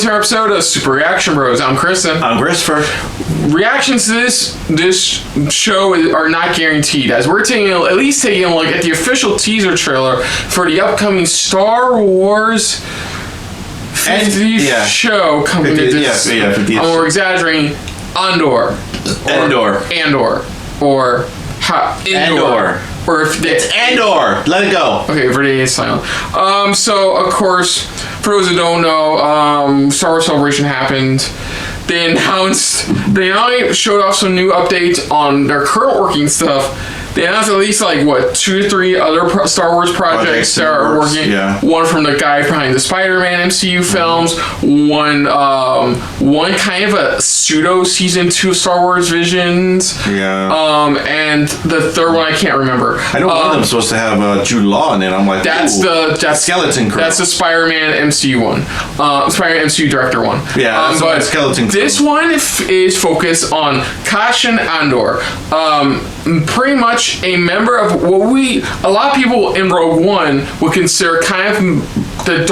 to our episode of Super Reaction Bros. I'm Kristen. I'm Christopher. Reactions to this show are not guaranteed, as we're taking a look at the official teaser trailer for the upcoming Star Wars 50th show coming to this. We're exaggerating. Andor. Or if it's Andor. Let it go. Okay, everybody is silent. So of course, for those who don't know, Star Wars Celebration happened. They not only showed off some new updates on their current working stuff, they announced at least 2 to 3 other Star Wars projects that are working. Yeah. One from the guy behind the Spider-Man MCU films. One kind of a pseudo season 2 of Star Wars Visions. Yeah. And the third one I can't remember. I know one of them's supposed to have Jude Law in it. I'm like, that's Skeleton Crew. That's the Spider-Man MCU one. Spider-Man MCU director one. Yeah. But Skeleton Crew. This one is focused on Cassian Andor. Pretty much a member of what a lot of people in Rogue One would consider kind of the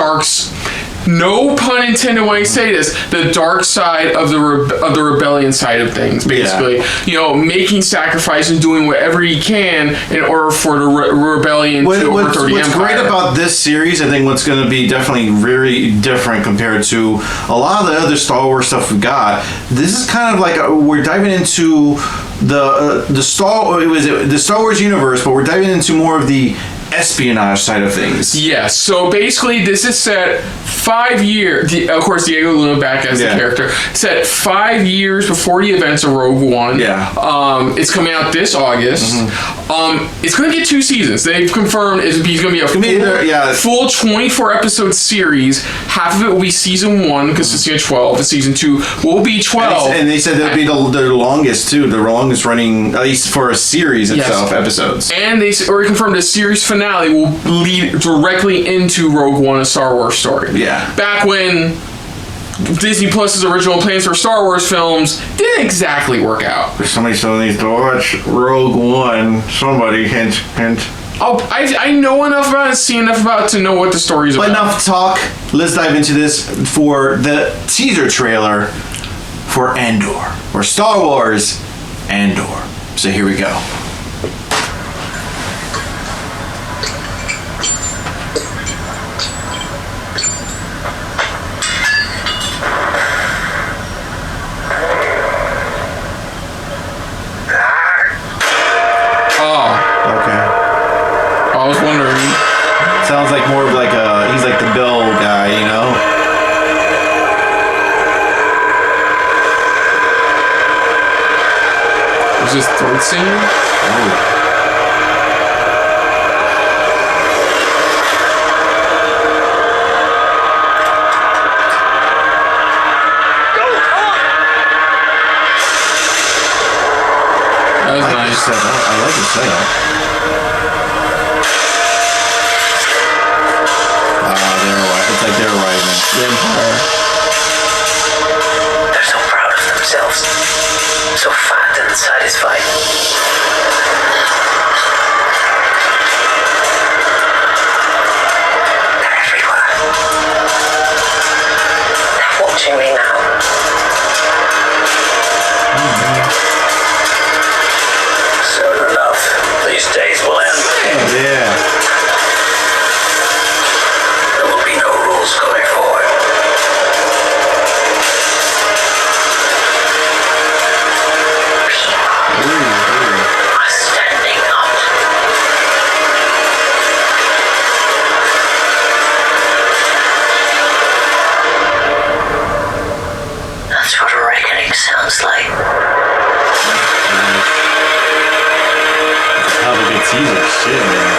no pun intended when I say this, the dark side of the rebellion side of things, basically. Yeah. Making sacrifices and doing whatever he can in order for the rebellion to overthrow the Empire. What's great about this series, I think what's going to be definitely very different compared to a lot of the other Star Wars stuff we got, this is kind of like we're diving into the Star Wars universe, but we're diving into more of the espionage side of things. Yes. So basically, this is set 5 years. Of course, Diego Luna back as the character. Set 5 years before the events of Rogue One. Yeah. It's coming out this August. It's going to get 2 seasons. They've confirmed he's going to be a full 24 episode series. Half of it will be season 1 because it's 12. And season 2 will be 12. And they said that'll be the longest too. The longest running, at least for a series itself, episodes. And they already confirmed the series finale will lead directly into Rogue One, a Star Wars story. Yeah. Back when Disney Plus's original plans for Star Wars films didn't exactly work out. Somebody still needs to watch Rogue One. Somebody, hint. Oh, I know enough about it, see enough about it to know what the story's about. But enough talk. Let's dive into this for the teaser trailer for Andor, or Star Wars Andor. So here we go. I was wondering. Sounds like more of he's like the Bill guy, you know? Was this throat singing? Oh. That was nice. I like the setup. It's like they're arriving. The Empire. They're so proud of themselves. So fat and satisfied. They're everywhere. They're watching me now. Soon enough, these days will end. Yeah. Going forward. People are standing up. That's what a reckoning sounds like. Hell of a good teaser. Shit, man.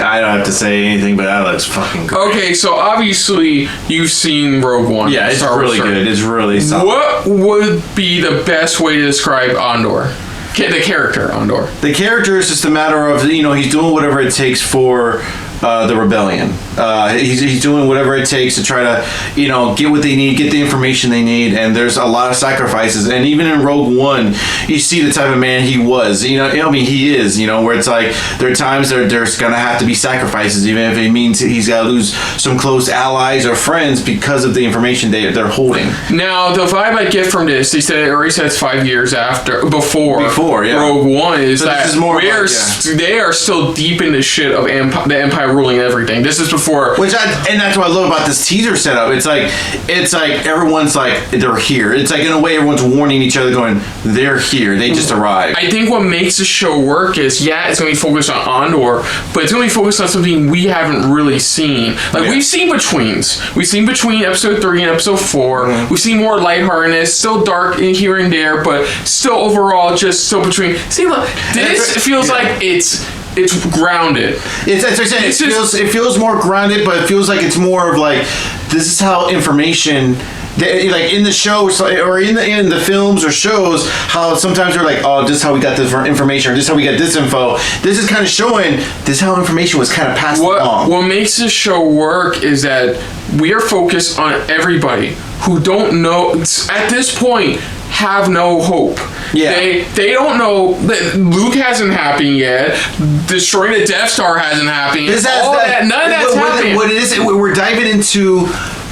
I don't have to say anything, but that looks fucking great. Okay, so obviously you've seen Rogue One. Yeah, it's really good. It's really solid. What would be the best way to describe Andor? The character Andor. The character is just a matter of, he's doing whatever it takes for the rebellion. He's doing whatever it takes to try to, get what they need, get the information they need, and there's a lot of sacrifices. And even in Rogue One, you see the type of man he was. He is. Where it's like there are times there's gonna have to be sacrifices, even if it means he's got to lose some close allies or friends because of the information they're holding. Now, the vibe I get from this, they already said it's 5 years before yeah. Rogue One, is So that this is more they are still deep in the shit of the Empire ruling everything. This is before. And that's what I love about this teaser setup. It's like everyone's like, they're here. It's like, in a way, everyone's warning each other, going, they're here. They just arrived. I think what makes the show work is, it's going to be focused on Andor, but it's going to be focused on something we haven't really seen. We've seen betweens. We've seen between episode 3 and episode 4. Mm-hmm. We've seen more lightheartedness, still dark in here and there, but still overall just still between. See, look, this feels like it's grounded. That's what I said. It feels more grounded, but it feels like it's more of like, this is how information, like in the show or in the films or shows, how sometimes they're like, oh, this is how we got this information, or this is how we got this info. This is kind of showing this is how information was kind of passed along. What makes this show work is that we are focused on everybody who don't know at this point, have no hope. Yeah. They don't know that Luke hasn't happened yet. Destroying the Death Star hasn't happened yet. None of that's happening. What it is, we're diving into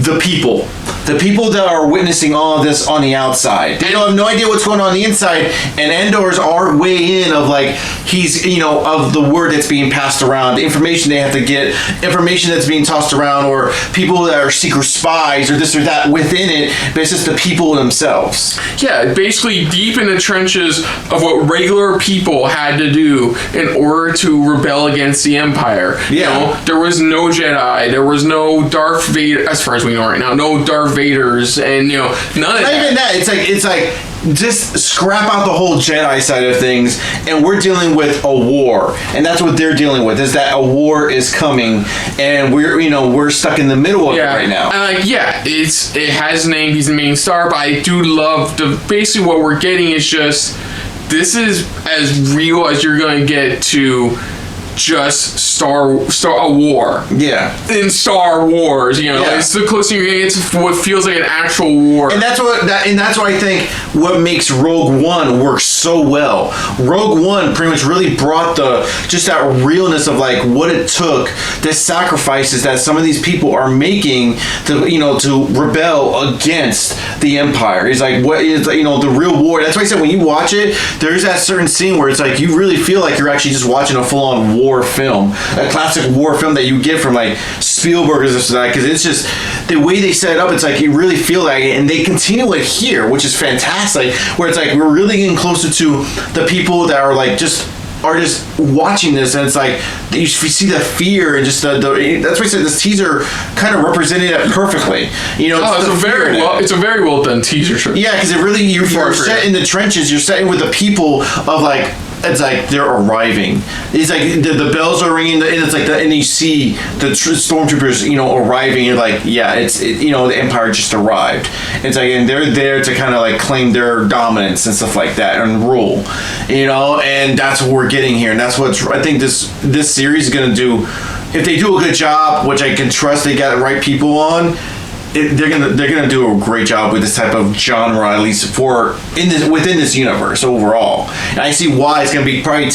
the people. The people that are witnessing all of this on the outside. They don't have no idea what's going on the inside, and Andor's our way in of like, he's, of the word that's being passed around, the information they have to get, information that's being tossed around, or people that are secret spies, or this or that within it, but it's just the people themselves. Yeah, basically deep in the trenches of what regular people had to do in order to rebel against the Empire. Yeah. There was no Jedi, there was no Darth Vader, as far as we know right now, no Darth Vaders, and none of that. Not even that. It's like just scrap out the whole Jedi side of things, and we're dealing with a war, and that's what they're dealing with. Is that a war is coming, and we're stuck in the middle of it right now. And it has a name. He's the main star, but I do love basically what we're getting is just, this is as real as you're going to get to just a war. Yeah. In Star Wars, it's the closest you're gonna get to what feels like an actual war. And that's what I think what makes Rogue One work so well. Rogue One pretty much really brought that realness of like what it took, the sacrifices that some of these people are making to rebel against the Empire. It's like what is the real war. That's why I said when you watch it, there's that certain scene where it's like you really feel like you're actually just watching a full-on war film, a classic war film that you get from like Spielberg or this or that, because it's just the way they set it up. It's like you really feel that, and they continue it here, which is fantastic. Where it's like we're really getting closer to the people that are like just watching this, and it's like you see the fear and just the that's why I said this teaser kind of represented it perfectly. It's a very well done teaser. Yeah, because it really you're set in the trenches. You're set with the people of like. It's like they're arriving. It's like the bells are ringing, and it's like and you see the stormtroopers, arriving. You're like, the Empire just arrived. It's like, and they're there to kind of like claim their dominance and stuff like that and rule, and that's what we're getting here, and that's what I think this series is gonna do. If they do a good job, which I can trust, they got the right people on. They're gonna do a great job with this type of genre, at least within this universe overall. And I see why it's gonna be probably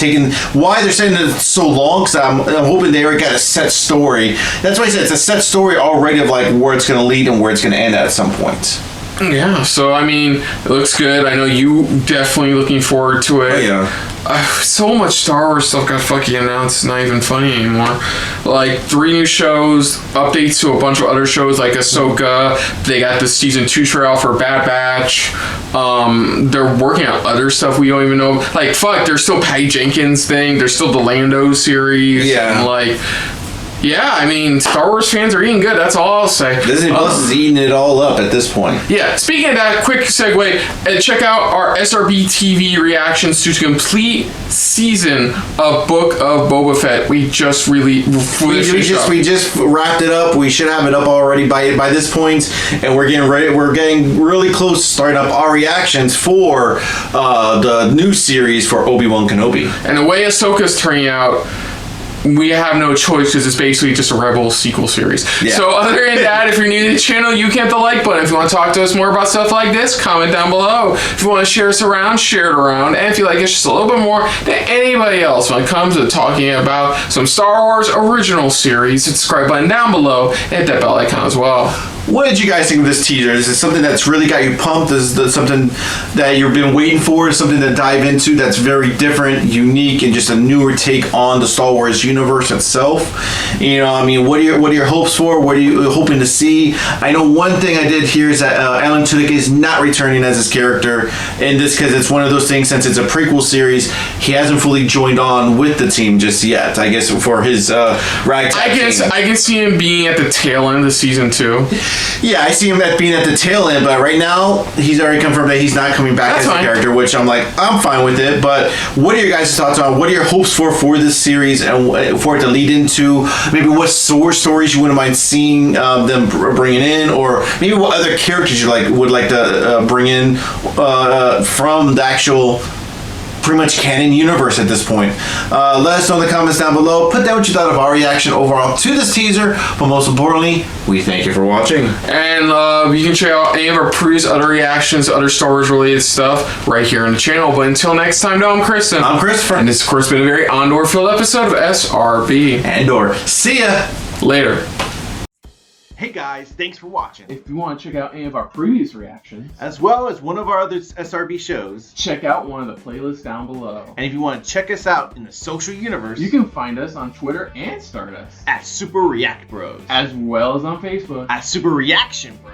why they're saying it so long, because I'm hoping they already got a set story. That's why I said it's a set story already of like where it's gonna lead and where it's gonna end at some point. Yeah, so it looks good. I know you definitely looking forward to it. Oh, yeah. So much Star Wars stuff got fucking announced. It's not even funny anymore. Like 3 new shows, updates to a bunch of other shows like Ahsoka. They got the season 2 trailer for Bad Batch. They're working on other stuff we don't even know. Like there's still Patty Jenkins thing. There's still the Lando series. Yeah. And Star Wars fans are eating good. That's all I'll say. Disney Plus is eating it all up at this point. Yeah. Speaking of that, quick segue. Check out our SRB TV reactions to the complete season of Book of Boba Fett. We just really we just wrapped it up. We should have it up already by this point, and we're getting ready. We're getting really close to starting up our reactions for the new series for Obi-Wan Kenobi. And the way Ahsoka's turning out. we have no choice because it's basically just a Rebels sequel series. Yeah. So other than that, if you're new to the channel, you can hit the like button. If you want to talk to us more about stuff like this, comment down below. If you want to share us around, share it around. And if you like us just a little bit more than anybody else when it comes to talking about some Star Wars original series, hit the subscribe button down below and hit that bell icon as well. What did you guys think of this teaser? Is it something that's really got you pumped? Is it something that you've been waiting for? Something to dive into that's very different, unique, and just a newer take on the Star Wars universe itself? You know, I mean, what are your hopes for? What are you hoping to see? I know one thing I did hear is that Alan Tudyk is not returning as his character in this because it's one of those things. Since it's a prequel series, he hasn't fully joined on with the team just yet. I guess for his ragtag. I can see him being at the tail end of season 2. Yeah, I see him being at the tail end, but right now he's already confirmed that he's not coming back as a character, which I'm like, I'm fine with it. But what are your guys' thoughts on? What are your hopes for this series and for it to lead into? Maybe what stories you wouldn't mind seeing them bringing in, or maybe what other characters you would like to bring in from the actual pretty much canon universe at this point. Let us know in the comments down below. Put down what you thought of our reaction overall to this teaser, but most importantly, we thank you for watching. And you can check out any of our previous other reactions, other Star Wars related stuff right here on the channel. But until next time, I'm Kristen. I'm Christopher. And this, of course, been a very Andor-filled episode of SRB. Andor. See ya! Later. Hey guys, thanks for watching. If you want to check out any of our previous reactions, as well as one of our other SRB shows, check out one of the playlists down below. And if you want to check us out in the social universe, you can find us on Twitter and Stardust at Super React Bros, as well as on Facebook at Super Reaction Bros.